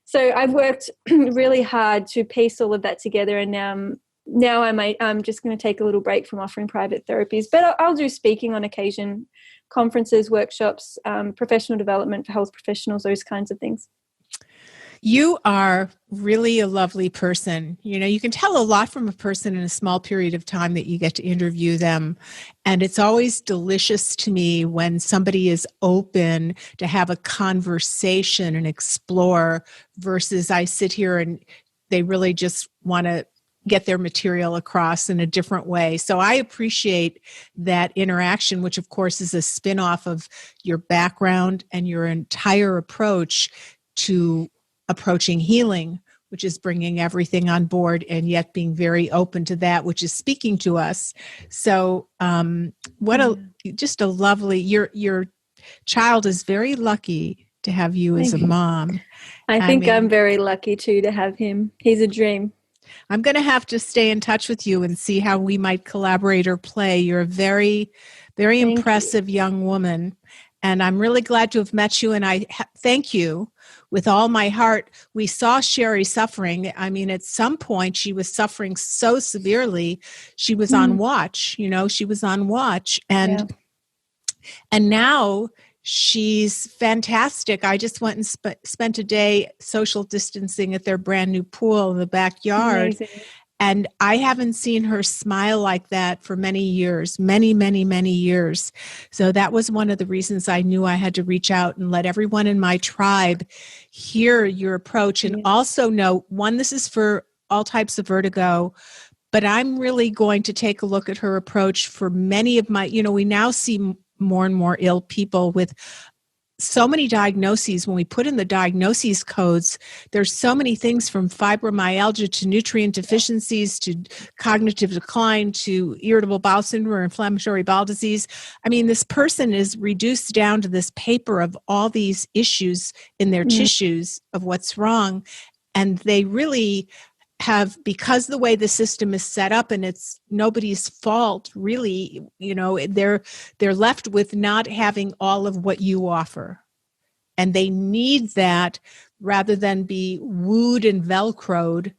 so I've worked really hard to piece all of that together. And now I'm just going to take a little break from offering private therapies. But I'll do speaking on occasion, conferences, workshops, professional development for health professionals, those kinds of things. You are really a lovely person. You can tell a lot from a person in a small period of time that you get to interview them. And it's always delicious to me when somebody is open to have a conversation and explore versus I sit here and they really just want to get their material across in a different way. So I appreciate that interaction, which of course is a spin-off of your background and your entire approach to approaching healing, which is bringing everything on board and yet being very open to that, which is speaking to us. So just a lovely, your child is very lucky to have you as a mom. I think I'm very lucky too to have him. He's a dream. I'm going to have to stay in touch with you and see how we might collaborate or play. You're a very, very impressive young woman. And I'm really glad to have met you. And I thank you with all my heart. We saw Sherry suffering. I mean, at some point she was suffering so severely. She was on watch, she was on watch. And now she's fantastic. I just went and spent a day social distancing at their brand new pool in the backyard. Amazing. And I haven't seen her smile like that for many years, many, many, many years. So that was one of the reasons I knew I had to reach out and let everyone in my tribe hear your approach. And also know, one, this is for all types of vertigo, but I'm really going to take a look at her approach for many of my, we now see more and more ill people with so many diagnoses. When we put in the diagnoses codes, there's so many things from fibromyalgia to nutrient deficiencies to cognitive decline to irritable bowel syndrome or inflammatory bowel disease. I mean, this person is reduced down to this paper of all these issues in their tissues of what's wrong. And they really have, because the way the system is set up, and it's nobody's fault really, they're left with not having all of what you offer, and they need that rather than be wooed and velcroed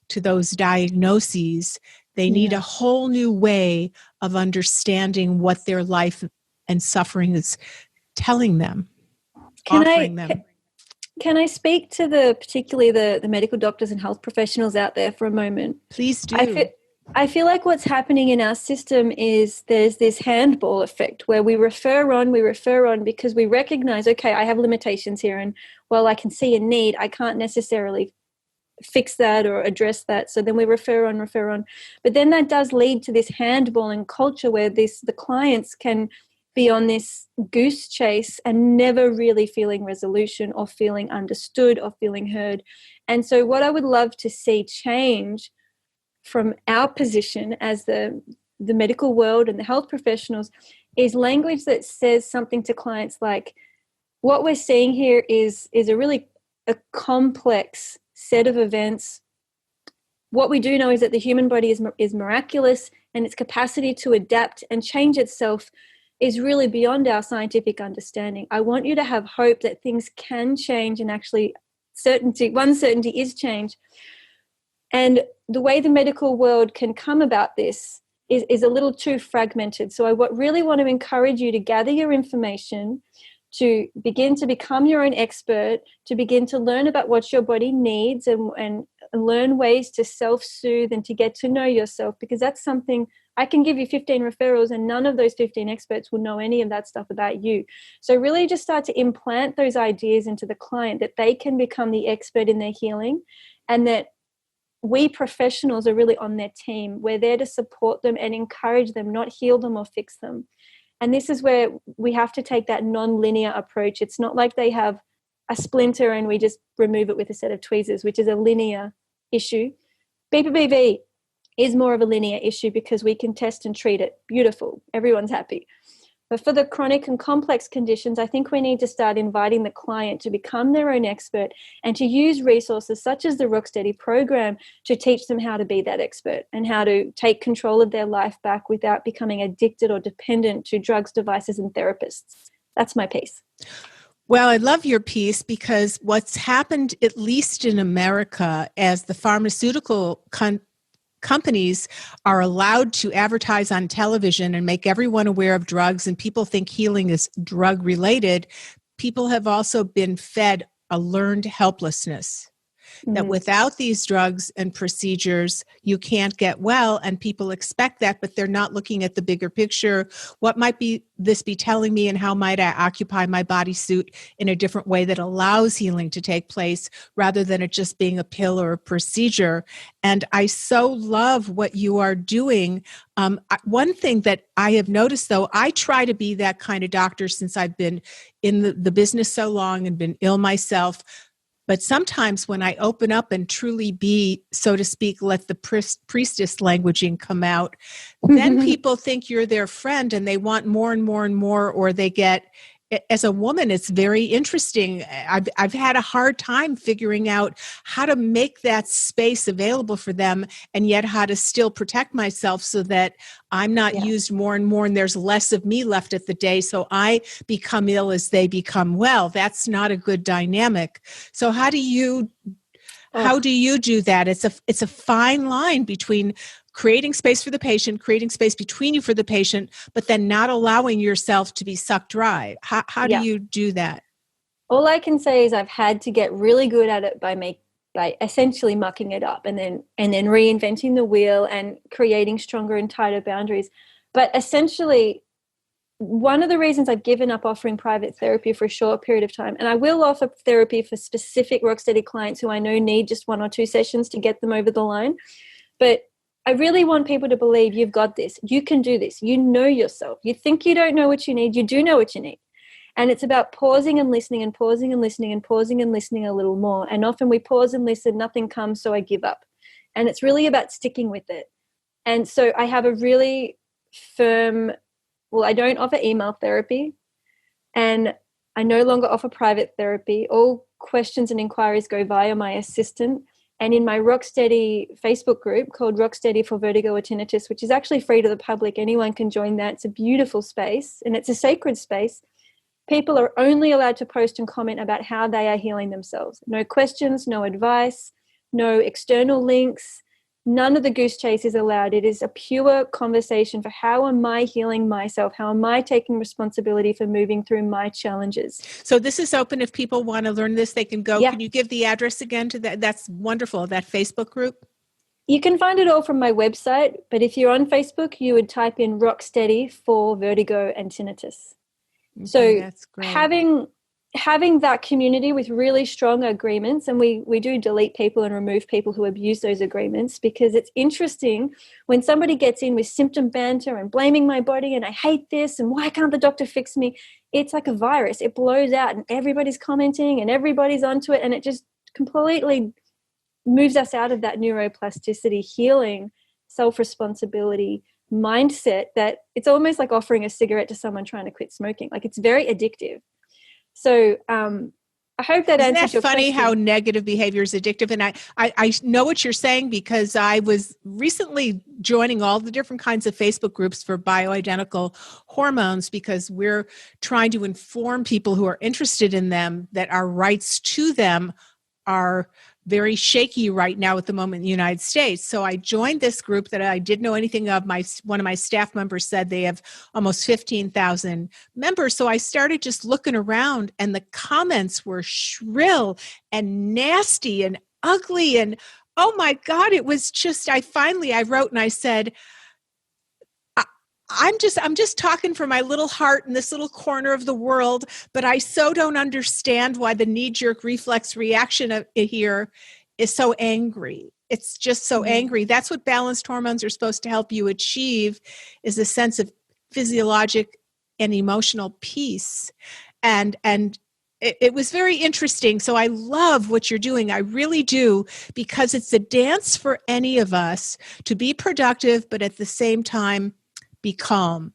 to those diagnoses. They need a whole new way of understanding what their life and suffering is telling them, offering them. Can I speak to particularly the medical doctors and health professionals out there for a moment? Please do. I feel like what's happening in our system is there's this handball effect where we refer on because we recognize, okay, I have limitations here, and well, I can see a need. I can't necessarily fix that or address that. So then we refer on. But then that does lead to this handballing culture where the clients can be on this goose chase and never really feeling resolution or feeling understood or feeling heard. And so what I would love to see change from our position as the medical world and the health professionals is language that says something to clients like, what we're seeing here is a complex set of events. What we do know is that the human body is miraculous, and its capacity to adapt and change itself is really beyond our scientific understanding. I want you to have hope that things can change, and actually certainty is change. And the way the medical world can come about this is a little too fragmented. So I really want to encourage you to gather your information, to begin to become your own expert, to begin to learn about what your body needs and learn ways to self-soothe and to get to know yourself, because that's something I can give you 15 referrals and none of those 15 experts will know any of that stuff about you. So really just start to implant those ideas into the client that they can become the expert in their healing, and that we professionals are really on their team. We're there to support them and encourage them, not heal them or fix them. And this is where we have to take that non-linear approach. It's not like they have a splinter and we just remove it with a set of tweezers, which is a linear issue. BPPV is more of a linear issue because we can test and treat it. Beautiful. Everyone's happy. But for the chronic and complex conditions, I think we need to start inviting the client to become their own expert and to use resources such as the Rocksteady program to teach them how to be that expert and how to take control of their life back without becoming addicted or dependent to drugs, devices, and therapists. That's my piece. Well, I love your piece because what's happened, at least in America, as the pharmaceutical companies are allowed to advertise on television and make everyone aware of drugs, and people think healing is drug related, people have also been fed a learned helplessness. That without these drugs and procedures, you can't get well, and people expect that, but they're not looking at the bigger picture. What might this be telling me, and how might I occupy my bodysuit in a different way that allows healing to take place rather than it just being a pill or a procedure? And I so love what you are doing. One thing that I have noticed, though, I try to be that kind of doctor since I've been in the business so long and been ill myself. But sometimes when I open up and truly be, so to speak, let the priestess languaging come out, then people think you're their friend and they want more and more and more, or they get, as a woman, it's very interesting. I've had a hard time figuring out how to make that space available for them, and yet how to still protect myself so that I'm not used more and more and there's less of me left at the day, so I become ill as they become well. That's not a good dynamic. So how do you do that? It's a fine line between creating space for the patient, creating space between you for the patient, but then not allowing yourself to be sucked dry. How do you do that? All I can say is I've had to get really good at it by essentially mucking it up and then reinventing the wheel and creating stronger and tighter boundaries. But essentially, one of the reasons I've given up offering private therapy for a short period of time, and I will offer therapy for specific Rocksteady clients who I know need just 1 or 2 sessions to get them over the line, but I really want people to believe you've got this. You can do this. You know yourself. You think you don't know what you need. You do know what you need. And it's about pausing and listening and pausing and listening and pausing and listening a little more. And often we pause and listen, nothing comes, so I give up. And it's really about sticking with it. And so I have a really firm, I don't offer email therapy, and I no longer offer private therapy. All questions and inquiries go via my assistant. And in my Rocksteady Facebook group called Rocksteady for Vertigo or Tinnitus, which is actually free to the public, anyone can join that. It's a beautiful space and it's a sacred space. People are only allowed to post and comment about how they are healing themselves. No questions, no advice, no external links. None of the goose chase is allowed. It is a pure conversation for how am I healing myself? How am I taking responsibility for moving through my challenges? So this is open. If people want to learn this, they can go. Yeah. Can you give the address again to that? That's wonderful, that Facebook group. You can find it all from my website, but if you're on Facebook, you would type in Rocksteady for Vertigo and Tinnitus. Okay, so that's great. Having that community with really strong agreements, and we do delete people and remove people who abuse those agreements, because it's interesting when somebody gets in with symptom banter and blaming my body and I hate this and why can't the doctor fix me? It's like a virus. It blows out and everybody's commenting and everybody's onto it, and it just completely moves us out of that neuroplasticity, healing, self-responsibility mindset that it's almost like offering a cigarette to someone trying to quit smoking. Like, it's very addictive. So I hope that answers your question. Isn't that funny how negative behavior is addictive? And I know what you're saying, because I was recently joining all the different kinds of Facebook groups for bioidentical hormones, because we're trying to inform people who are interested in them that our rights to them are very shaky right now at the moment in the United States. So I joined this group that I didn't know anything of. One of my staff members said they have almost 15,000 members. So I started just looking around, and the comments were shrill and nasty and ugly. And oh my God, it was just, I wrote and I said, I'm just talking from my little heart in this little corner of the world, but I so don't understand why the knee-jerk reflex reaction here is so angry. It's just so angry. That's what balanced hormones are supposed to help you achieve, is a sense of physiologic and emotional peace. And it was very interesting. So I love what you're doing. I really do, because it's a dance for any of us to be productive, but at the same time, be calm,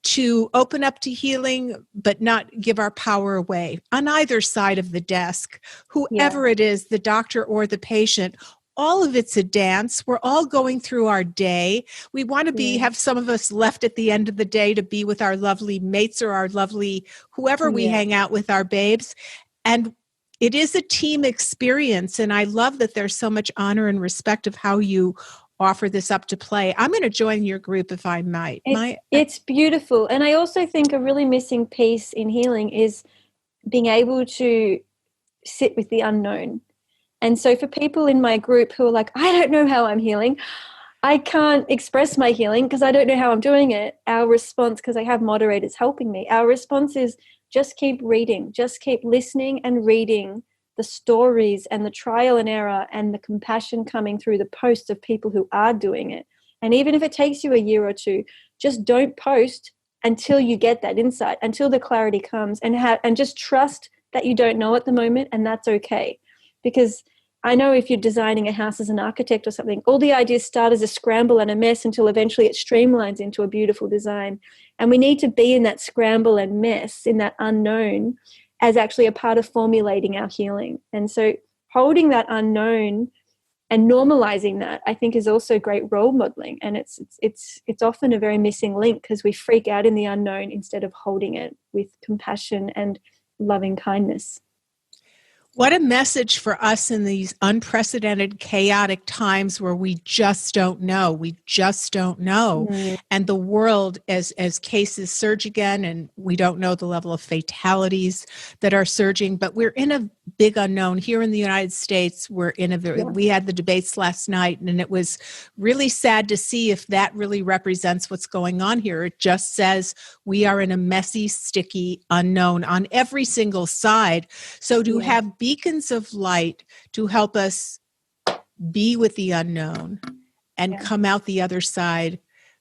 to open up to healing, but not give our power away on either side of the desk, whoever it is, the doctor or the patient. All of it's a dance. We're all going through our day. We want to have some of us left at the end of the day to be with our lovely mates or our lovely, whoever we hang out with, our babes. And it is a team experience. And I love that there's so much honor and respect of how you offer this up to play. I'm going to join your group if I might. It's beautiful. And I also think a really missing piece in healing is being able to sit with the unknown. And so for people in my group who are like, I don't know how I'm healing, I can't express my healing because I don't know how I'm doing it, our response, because I have moderators helping me, our response is just keep reading, just keep listening and reading the stories and the trial and error and the compassion coming through the posts of people who are doing it. And even if it takes you a year or two, just don't post until you get that insight, until the clarity comes, and just trust that you don't know at the moment, and that's okay. Because I know if you're designing a house as an architect or something, all the ideas start as a scramble and a mess until eventually it streamlines into a beautiful design. And we need to be in that scramble and mess, in that unknown, as actually a part of formulating our healing. And so holding that unknown and normalizing that, I think, is also great role modeling. And it's often a very missing link, because we freak out in the unknown instead of holding it with compassion and loving kindness. What a message for us in these unprecedented, chaotic times where we just don't know. We just don't know. And the world, as cases surge again, and we don't know the level of fatalities that are surging, but we're in a big unknown. Here in the United States, we're in we had the debates last night, and it was really sad to see if that really represents what's going on here. It just says we are in a messy, sticky unknown on every single side. So to have beacons of light to help us be with the unknown and come out the other side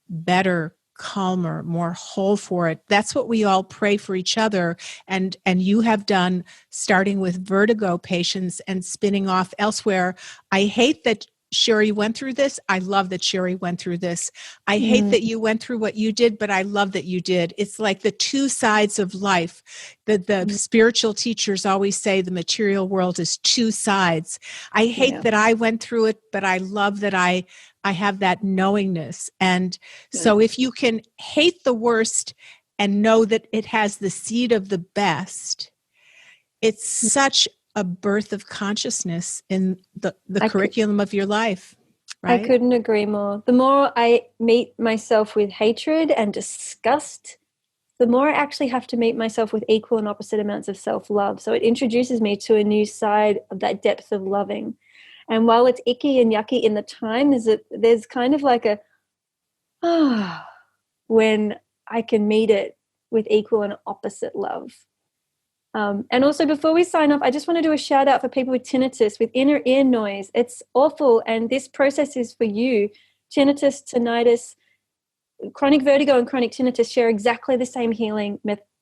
better, calmer, more whole for it. That's what we all pray for each other. And you have done, starting with vertigo patients and spinning off elsewhere. I hate that Sherry went through this. I love that Sherry went through this. I hate that you went through what you did, but I love that you did. It's like the two sides of life. The spiritual teachers always say the material world is two sides. I hate that I went through it, but I love that I have that knowingness. And so if you can hate the worst and know that it has the seed of the best, it's such a birth of consciousness in the curriculum of your life, right? I couldn't agree more. The more I meet myself with hatred and disgust, the more I actually have to meet myself with equal and opposite amounts of self-love. So it introduces me to a new side of that depth of loving. And while it's icky and yucky in the time, there's kind of like when I can meet it with equal and opposite love. And also, before we sign off, I just want to do a shout out for people with tinnitus, with inner ear noise. It's awful, and this process is for you. Tinnitus, tinnitus, chronic vertigo and chronic tinnitus share exactly the same healing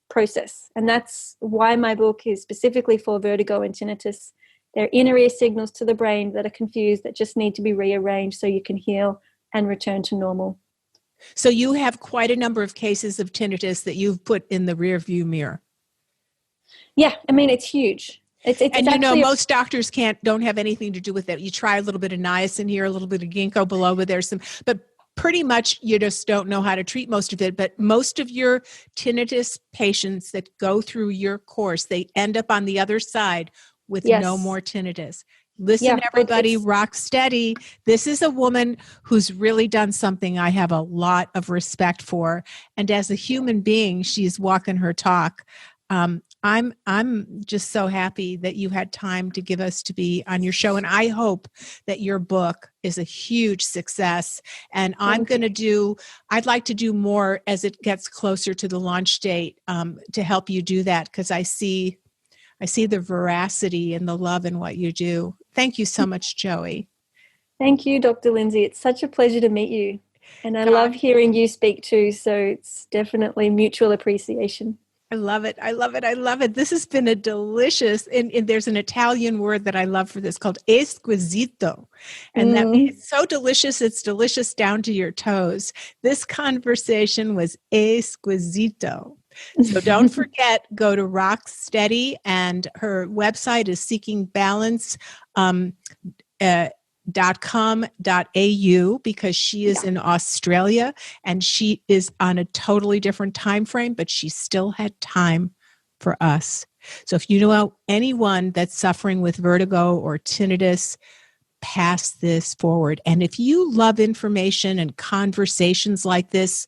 process. And that's why my book is specifically for vertigo and tinnitus. They're inner ear signals to the brain that are confused, that just need to be rearranged so you can heal and return to normal. So you have quite a number of cases of tinnitus that you've put in the rear view mirror. Yeah, I mean, it's huge. It's and you know, most doctors don't have anything to do with it. You try a little bit of niacin here, a little bit of ginkgo biloba. But pretty much you just don't know how to treat most of it. But most of your tinnitus patients that go through your course, they end up on the other side with no more tinnitus. Listen, everybody, Rocksteady. This is a woman who's really done something I have a lot of respect for. And as a human being, she's walking her talk. I'm just so happy that you had time to give us to be on your show, and I hope that your book is a huge success. And I'd like to do more as it gets closer to the launch date, to help you do that, because I see the veracity and the love in what you do. Thank you so much, Joey. Thank you, Dr. Lindsay. It's such a pleasure to meet you. And I love hearing you speak too, so it's definitely mutual appreciation. I love it. I love it. I love it. This has been a delicious, and there's an Italian word that I love for this called esquisito. And that means it's so delicious, it's delicious down to your toes. This conversation was esquisito. So don't forget, go to Rocksteady, and her website is seekingbalance.com.au, because she is in Australia and she is on a totally different time frame, but she still had time for us. So if you know anyone that's suffering with vertigo or tinnitus, pass this forward. And if you love information and conversations like this,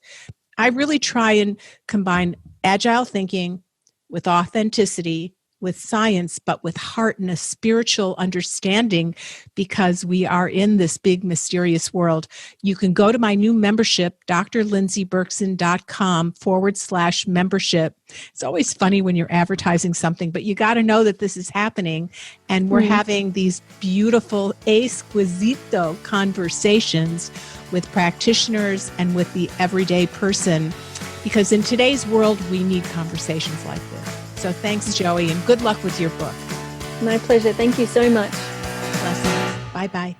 I really try and combine agile thinking with authenticity, with science, but with heart and a spiritual understanding, because we are in this big mysterious world. You can go to my new membership, drlindsayberkson.com/membership. It's always funny when you're advertising something, but you got to know that this is happening. And we're having these beautiful esquisito conversations with practitioners and with the everyday person, because in today's world, we need conversations like this. So thanks, Joey, and good luck with your book. My pleasure. Thank you so much. Blessings. Bye-bye.